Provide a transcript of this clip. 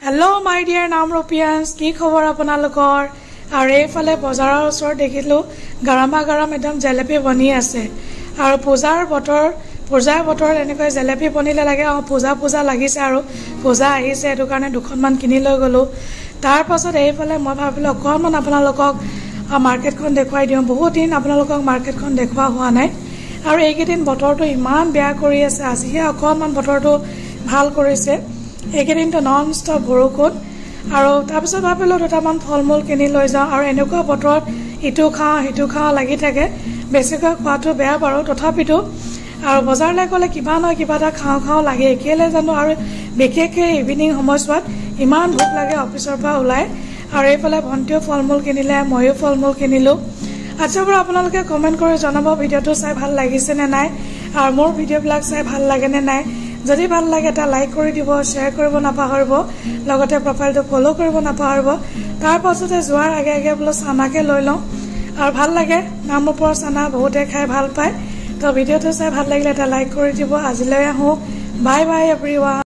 hello my dear नामरूपियान्स की खबर আপোনালোকৰ আৰু এইফালে বজাৰৰ ওচৰত দেখিলো গৰমা গৰম একদম জেলেপি বনি আছে আৰু পূজাৰ বতৰ এনেকৈ জেলেপি বনিলে লাগে পূজা লাগিছে আৰু পূজা আহিছে এটো কাৰণে দুখনমান কিনি লৈ গলো তাৰ পাছত এইফালে মই ভাবিলো অকমান আপোনালোকক মাৰ্কেটখন দেখুৱাই দিও বহুত দিন আপোনালোকক মাৰ্কেটখন দেখুৱা হোৱা নাই আৰু এইকেদিন বতৰটো ইমান বেয়া কৰি আছে আজিহে অকমান বতৰটো ভাল কৰিছে এইকেদিন তো নন স্টপ বৰষুণ আৰু তাৰপিছত ভাবিলো দুটামান ফলমূল কিনি লৈ যাওঁ আৰু এনেকুৱা বতৰত ইটো খাওঁ লাগি থাকে বেছিকৈ খোৱাটো বেয়া বাৰু তথাপিতো আৰু বজাৰলৈ গ'লে কিবা নহয় কিবা এটা খাওঁ লাগে কেলে জানো আৰু বিশেষকৈ ইভিনিং সময়ছোৱাত ইমান ভোক লাগে অফিচৰ পৰা ওলাই আৰু এইফালে ভণ্টিও ফলমূল কিনিলে ময়ো ফলমূল কিনিলো আচ্ছা বাৰু আপোনালোকে কমেণ্ট কৰি জনাব ভিডিঅ'টো চাই ভাল লাগিছে নে নাই আৰু মোৰ ভিডিঅ'বিলাক চাই ভাল লাগে নে নাই যদি ভাল লাগে এটা লাইক কৰি দিব শেয়াৰ কৰিব নাপাহৰিব লগতে প্ৰফাইলটো ফলো কৰিব নাপাহৰিব তাৰ পাছতে যোৱাৰ আগে বোলো চানাকে লৈ লওঁ আৰু ভাল লাগে নামৰূপৰ চানা বহুতে খাই ভাল পায় তো ভিডিঅ'টো চাই ভাল লাগিলে এটা লাইক কৰি দিব আজিলৈ আহোঁ বাই বাই এভৰিৱান